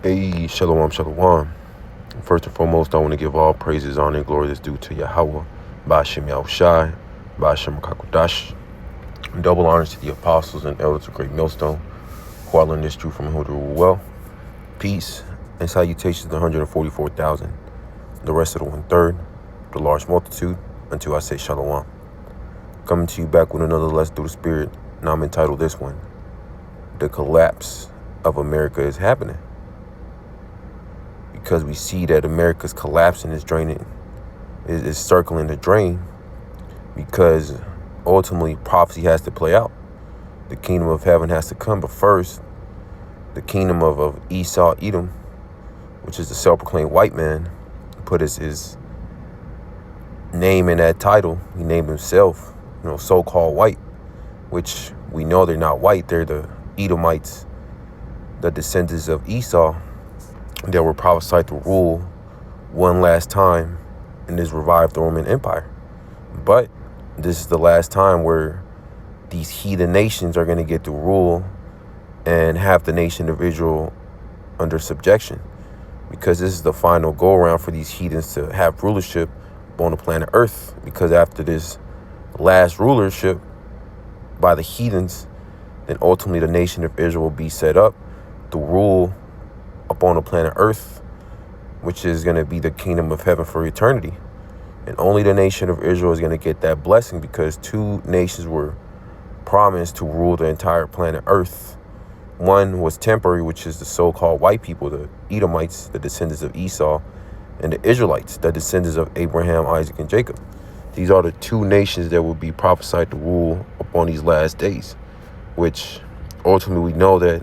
Hey, shalom, shalom. First and foremost, I want to give all praises, honor, and glory that's due to Yahweh, Ba'ashem Yahushai, Ba'ashem Kakodash. Double honors to the apostles and elders of Great Millstone, who are learning this truth from who to rule well. Peace and salutations to the 144,000, the rest of the 1/3, the large multitude, until I say shalom. Coming to you back with another lesson through the Spirit. Now I'm entitled this one, The Collapse of America is Happening. Because we see that America's collapsing, is draining, is circling the drain, because ultimately prophecy has to play out. The kingdom of heaven has to come, but first, the kingdom of Esau, Edom, which is the self-proclaimed white man, put his name in that title. He named himself, so-called white, which we know they're not white. They're the Edomites, the descendants of Esau, that were prophesied to rule one last time in this revived Roman Empire. But this is the last time where these heathen nations are going to get to rule and have the nation of Israel under subjection, because this is the final go around for these heathens to have rulership on the planet Earth. Because after this last rulership by the heathens, then ultimately the nation of Israel will be set up to rule upon the planet Earth, which is going to be the kingdom of heaven for eternity. And only the nation of Israel is going to get that blessing, because two nations were promised to rule the entire planet Earth. One was temporary, which is the so-called white people, the Edomites, the descendants of Esau, and the Israelites, the descendants of Abraham, Isaac, and Jacob. These are the two nations that will be prophesied to rule upon these last days, which ultimately we know that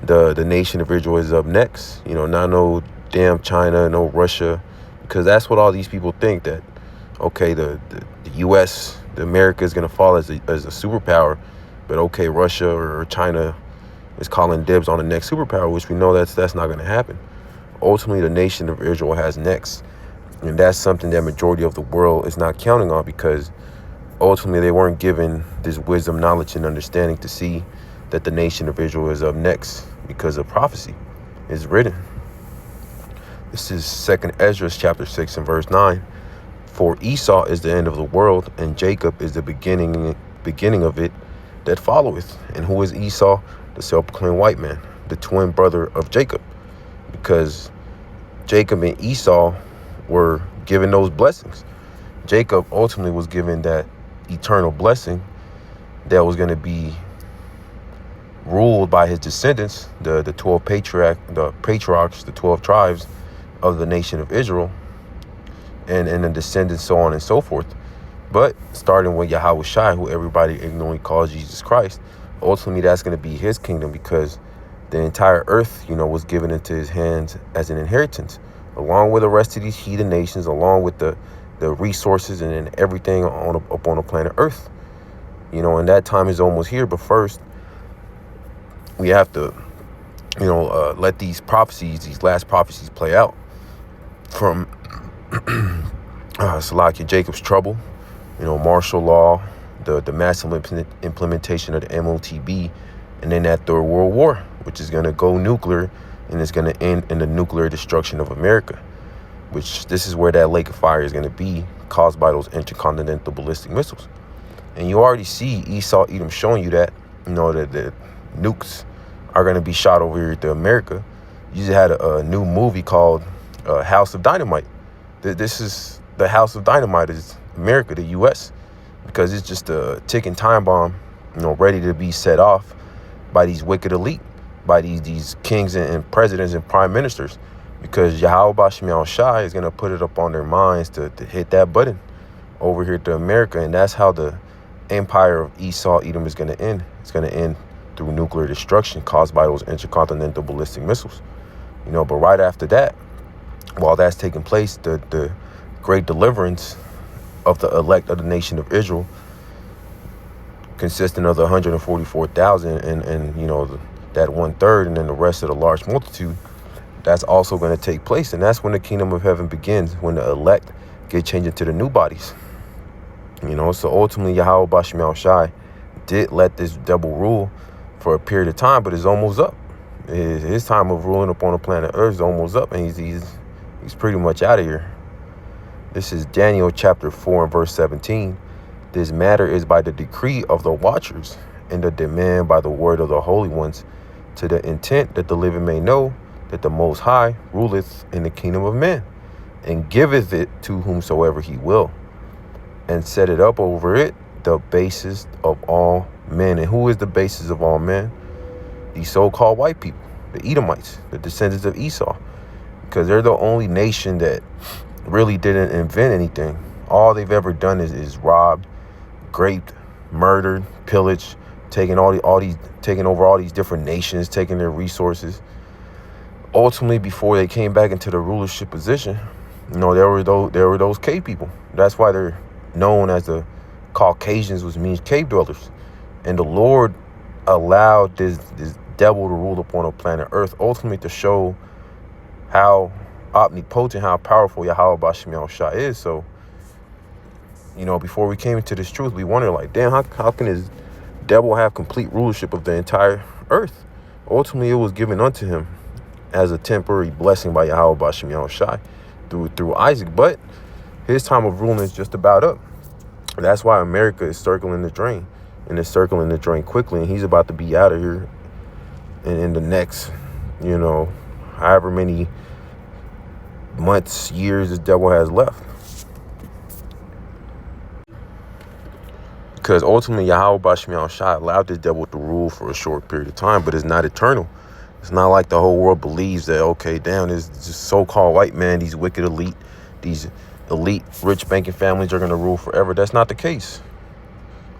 the nation of Israel is up next. Not no damn China, no Russia, because that's what all these people think, that, okay, the U.S., the America is going to fall as a superpower, but okay, Russia or China is calling dibs on the next superpower, which we know that's not going to happen. Ultimately, the nation of Israel has next, and that's something that majority of the world is not counting on, because ultimately they weren't given this wisdom, knowledge, and understanding to see that the nation of Israel is up next, because of prophecy is written. This is 2nd Ezra chapter 6 and verse 9. For Esau is the end of the world, and Jacob is the beginning of it that followeth. And who is Esau? The self-proclaimed white man, the twin brother of Jacob, because Jacob and Esau were given those blessings. Jacob ultimately was given that eternal blessing that was going to be ruled by his descendants, the 12 patriarchs, the 12 tribes of the nation of Israel, and the descendants, so on and so forth. But starting with Yahushua, who everybody ignorantly calls Jesus Christ, ultimately that's going to be his kingdom, because the entire earth, was given into his hands as an inheritance, along with the rest of these heathen nations, along with the resources and everything upon the planet Earth. And that time is almost here. But first, we have to, let these last prophecies play out. From Salakia, Jacob's trouble, martial law, the massive implementation of the MOTB, and then that Third World War, which is going to go nuclear, and it's going to end in the nuclear destruction of America, which this is where that lake of fire is going to be, caused by those intercontinental ballistic missiles. And you already see Esau, Edom showing you that, that the nukes are going to be shot over here to America. You just had a new movie called House of Dynamite. This is the House of Dynamite, is America, the U.S., because it's just a ticking time bomb, ready to be set off by these wicked elite, by these kings and presidents and prime ministers, because Yahweh Ba'ashem Yahushai is going to put it up on their minds to hit that button over here to America. And that's how the empire of Esau, Edom is going to end. It's going to end through nuclear destruction caused by those intercontinental ballistic missiles. But right after that, while that's taking place, the great deliverance of the elect of the nation of Israel, consisting of the 144,000 and that 1/3, and then the rest of the large multitude, that's also going to take place. And that's when the kingdom of heaven begins, when the elect get changed into the new bodies. So ultimately Yahweh Ba'ashem Yahushai did let this double rule for a period of time, but it's almost up. His time of ruling upon the planet Earth is almost up, and he's pretty much out of here. This is Daniel chapter 4 and verse 17. This matter is by the decree of the watchers, and the demand by the word of the holy ones, to the intent that the living may know that the Most High ruleth in the kingdom of men, and giveth it to whomsoever he will, and set it up over it the basis of all men. And who is the basis of all men? These so-called white people, the Edomites, the descendants of Esau, because they're the only nation that really didn't invent anything. All they've ever done is robbed, raped, murdered, pillaged, taking taking over all these different nations, taking their resources. Ultimately, before they came back into the rulership position, there were those cave people. That's why they're known as the Caucasians, which means cave dwellers. And the Lord allowed this devil to rule upon the planet Earth, ultimately to show how omnipotent, how powerful Yahweh Bashim Yahushua is. So, before we came into this truth, we wondered, like, damn, how can this devil have complete rulership of the entire earth? Ultimately, it was given unto him as a temporary blessing by Yahweh Bashim Yahushua through Isaac. But his time of ruling is just about up. That's why America is circling the drain, and it's circling the drain quickly, and he's about to be out of here in the next, however many months, years this devil has left. Because ultimately, Yahweh Bashim Yahushua allowed this devil to rule for a short period of time, but it's not eternal. It's not like the whole world believes that, okay, damn, this so-called white man, these wicked elite, these elite rich banking families are going to rule forever. That's not the case.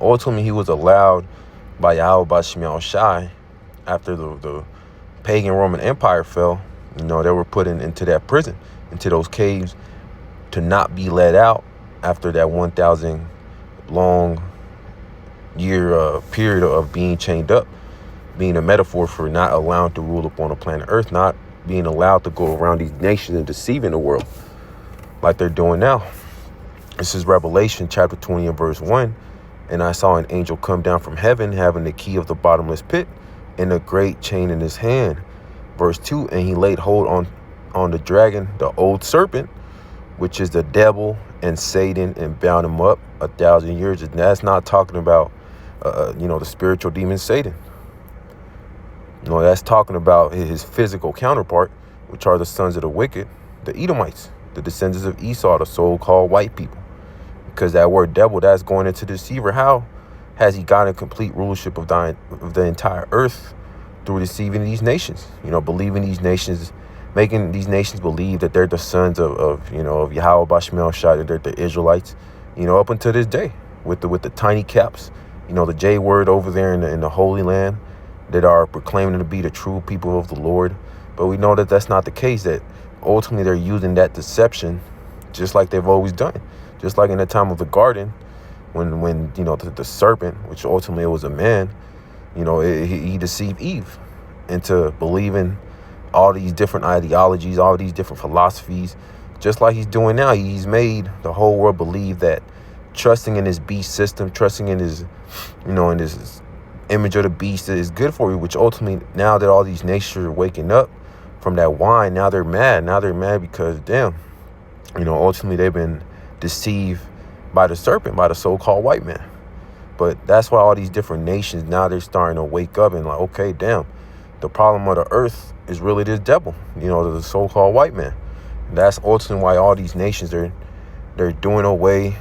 Ultimately, he was allowed by Yahweh Bashim Yahushua after the pagan Roman Empire fell. They were put into that prison, into those caves, to not be let out after that 1,000 long year period of being chained up, being a metaphor for not allowed to rule upon the planet Earth, not being allowed to go around these nations and deceiving the world like they're doing now. This is Revelation chapter 20 and verse 1. And I saw an angel come down from heaven, having the key of the bottomless pit and a great chain in his hand. Verse 2, and he laid hold on the dragon, the old serpent, which is the devil and Satan, and bound him up 1,000 years. And that's not talking about, the spiritual demon Satan. That's talking about his physical counterpart, which are the sons of the wicked, the Edomites, the descendants of Esau, the so-called white people. Because that word devil, that's going into deceiver. How has he gotten complete rulership of the entire earth? Through deceiving these nations, believing these nations, making these nations believe that they're the sons of Yahweh Bashim Yahushua, that they're the Israelites, up until this day, with the tiny caps, the J word over there in the Holy Land, that are proclaiming to be the true people of the Lord. But we know that that's not the case, that ultimately they're using that deception just like they've always done. Just like in the time of the garden, when the serpent, which ultimately was a man, he deceived Eve into believing all these different ideologies, all these different philosophies, just like he's doing now. He's made the whole world believe that trusting in his beast system, trusting in his, in this image of the beast is good for you, which ultimately, now that all these nations are waking up from that wine, now they're mad. Now they're mad because, damn, ultimately they've been deceived by the serpent, by the so-called white man. But that's why all these different nations, now they're starting to wake up and like, okay, damn, the problem of the earth is really this devil, the so-called white man. And that's ultimately why all these nations, they're doing away,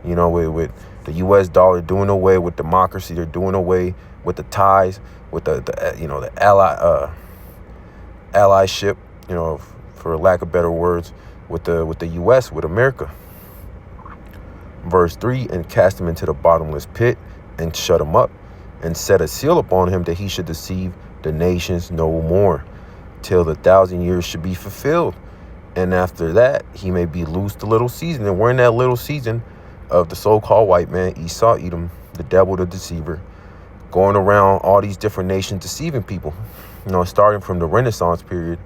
with the U.S. dollar, doing away with democracy. They're doing away with the ties, with the allyship, for lack of better words, with the U.S., with America. Verse 3, and cast him into the bottomless pit and shut him up and set a seal upon him that he should deceive the nations no more till the 1,000 years should be fulfilled. And after that, he may be loosed a little season. And we're in that little season of the so-called white man, Esau, Edom, the devil, the deceiver, going around all these different nations deceiving people, starting from the Renaissance period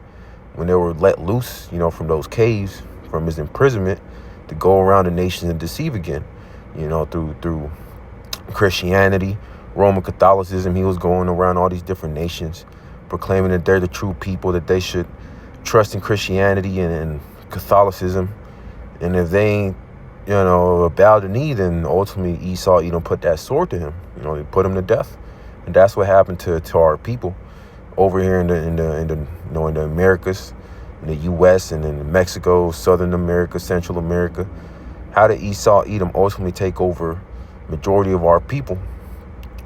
when they were let loose, from those caves, from his imprisonment, to go around the nations and deceive again, through Christianity, Roman Catholicism. He was going around all these different nations, proclaiming that they're the true people, that they should trust in Christianity and Catholicism. And if they ain't, bow the knee, then ultimately Esau, put that sword to him. They put him to death. And that's what happened to our people over here in the Americas, in the U.S. and in Mexico, Southern America, Central America. How did Esau, Edom ultimately take over majority of our people,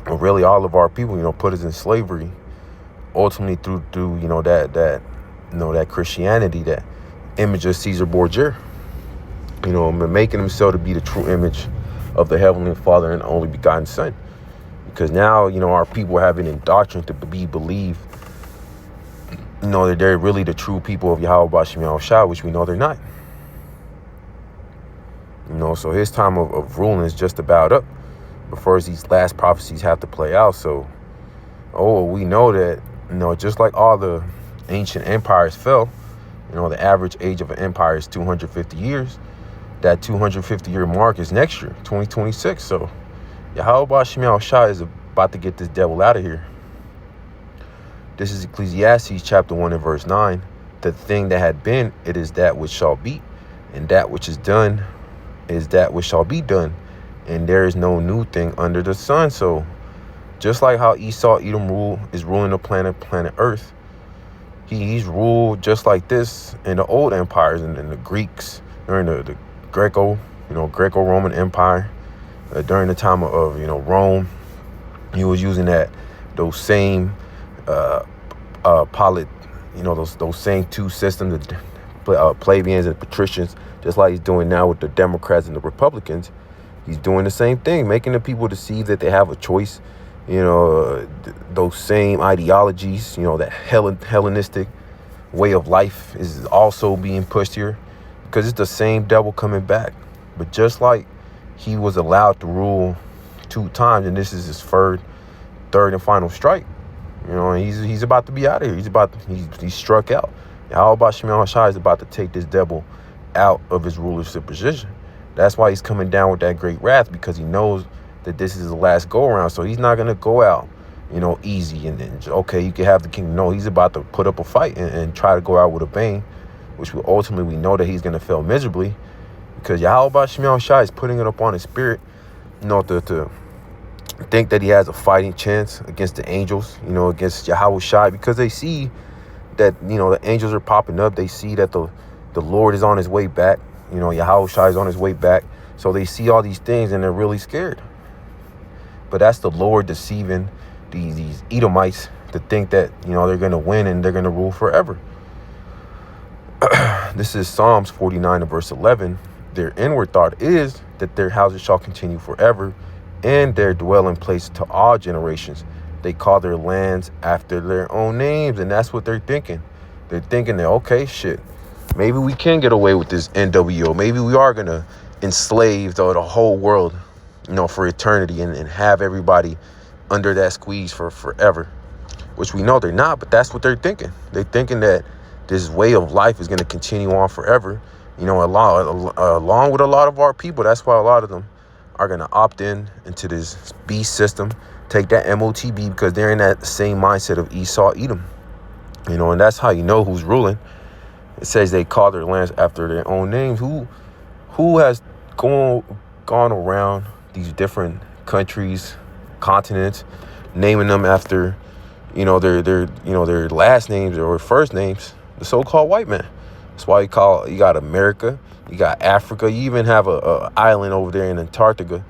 or really all of our people? Put us in slavery, ultimately through that Christianity, that image of Caesar Borgia. Making himself to be the true image of the Heavenly Father and only begotten Son. Because now, our people have been indoctrinated to believe, that they're really the true people of Yahweh B'Shem Yahushua, which we know they're not. So his time of ruling is just about up. But first, these last prophecies have to play out. So, we know that, just like all the ancient empires fell, the average age of an empire is 250 years. That 250-year mark is next year, 2026. So Yahweh B'Shem Yahushua is about to get this devil out of here. This is Ecclesiastes chapter 1 and verse 9. The thing that had been, it is that which shall be. And that which is done is that which shall be done. And there is no new thing under the sun. So just like how Esau, Edom is ruling the planet Earth, he's ruled just like this in the old empires and the Greeks, during the Greco-Roman Empire, during the time of Rome. He was using those same those same two systems, the plebeians and patricians, just like he's doing now with the Democrats and the Republicans. He's doing the same thing, making the people deceive that they have a choice. Those same ideologies, that Hellenistic way of life is also being pushed here, because it's the same devil coming back. But just like he was allowed to rule 2 times, and this is his third and final strike, he's about to be out of here. He's struck out. Yahweh B'Shem Yahushua is about to take this devil out of his rulership position. That's why he's coming down with that great wrath, because he knows that this is the last go around. So he's not going to go out, easy and then, okay, you can have the kingdom. No, he's about to put up a fight and try to go out with a bang, which will ultimately, we know that he's going to fail miserably, because Yahweh B'Shem Yahushua is putting it upon his spirit, to think that he has a fighting chance against the angels, against Yahushua, because they see that, the angels are popping up. They see that the Lord is on his way back. Yahushua is on his way back. So they see all these things and they're really scared. But that's the Lord deceiving these Edomites to think that, they're going to win and they're going to rule forever. This is Psalms 49 and verse 11. Their inward thought is that their houses shall continue forever, and their dwelling place to all generations. They call their lands after their own names, and that's what they're thinking. They're thinking that, okay, shit, maybe we can get away with this NWO. Maybe we are going to enslave the whole world, for eternity, and have everybody under that squeeze for forever, which we know they're not, but that's what they're thinking. They're thinking that this way of life is going to continue on forever, along with a lot of our people. That's why a lot of them are going to opt into this beast system, take that MOTB, because they're in that same mindset of Esau, Edom. And that's how you know who's ruling. It says they call their lands after their own names. Who has gone around these different countries, continents, naming them after, their last names or first names, the so-called white man. That's why you got America, you got Africa, you even have a island over there in Antarctica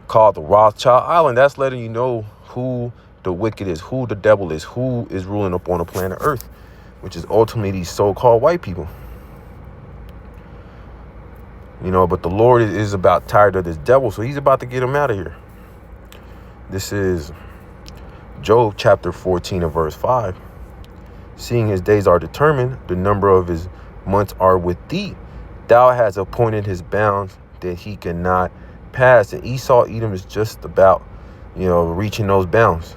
called the Rothschild Island. That's letting you know who the wicked is, who the devil is, who is ruling upon the planet Earth, which is ultimately these so-called white people. But the Lord is about tired of this devil, so he's about to get him out of here. This is Job chapter 14 and verse 5. Seeing his days are determined, the number of his months are with thee. Thou hast appointed his bounds that he cannot pass. And Esau, Edom is just about, reaching those bounds.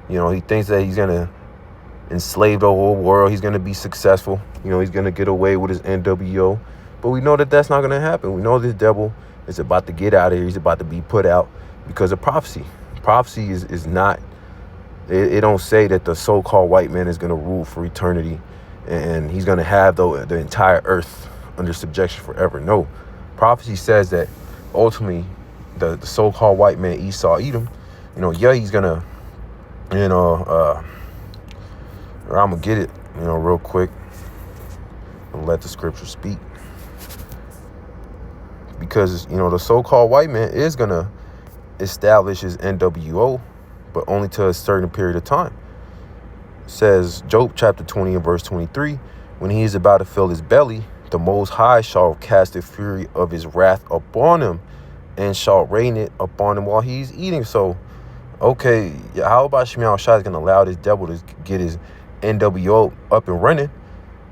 He thinks that he's going to enslave the whole world. He's going to be successful. He's going to get away with his NWO. But we know that that's not going to happen. We know this devil is about to get out of here. He's about to be put out because of prophecy. Prophecy is not It don't say that the so-called white man is going to rule for eternity and he's going to have the entire earth under subjection forever. No. Prophecy says that ultimately the so-called white man, Esau, Edom, he's going to, I'm going to get it, real quick and let the scripture speak. Because, the so-called white man is going to establish his NWO, but only to a certain period of time. It says Job chapter 20 and verse 23, when he is about to fill his belly, the Most High shall cast the fury of his wrath upon him and shall rain it upon him while he's eating. So, okay, how about Shemiah Shai is going to allow this devil to get his NWO up and running,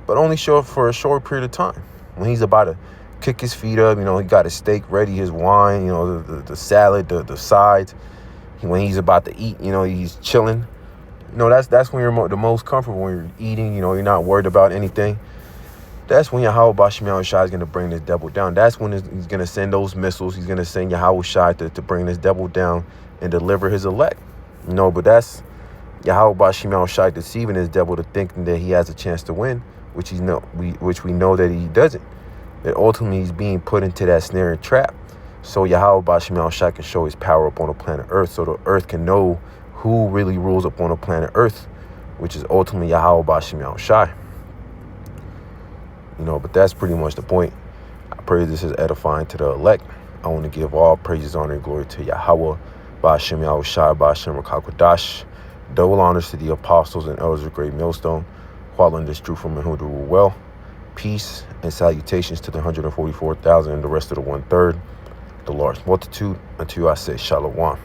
but only for a short period of time. When he's about to kick his feet up, he got his steak ready, his wine, the salad, the sides. When he's about to eat, he's chilling. That's when you're the most comfortable, when you're eating, you're not worried about anything. That's when Yahweh Shemiah Shai is going to bring this devil down. That's when he's going to send those missiles. He's going to send Yahweh Shai to bring this devil down and deliver his elect. But that's Yahweh Shemiah Shai deceiving his devil to thinking that he has a chance to win, which we know that he doesn't. That ultimately he's being put into that snare and trap. So Yahweh Shemiah Shai can show his power upon the planet Earth, so the Earth can know who really rules upon the planet Earth, which is ultimately Yahweh Shemiah Shai. But that's pretty much the point. I pray this is edifying to the elect. I want to give all praises, honor, and glory to Yahweh Shemiah Shai, Ba'ashem Rakakwadash. Double honors to the apostles and elders of Great Millstone, following this truth from and who do rule well. Peace and salutations to the 144,000 and the rest of the 1/3, the large multitude, until I say Shalom.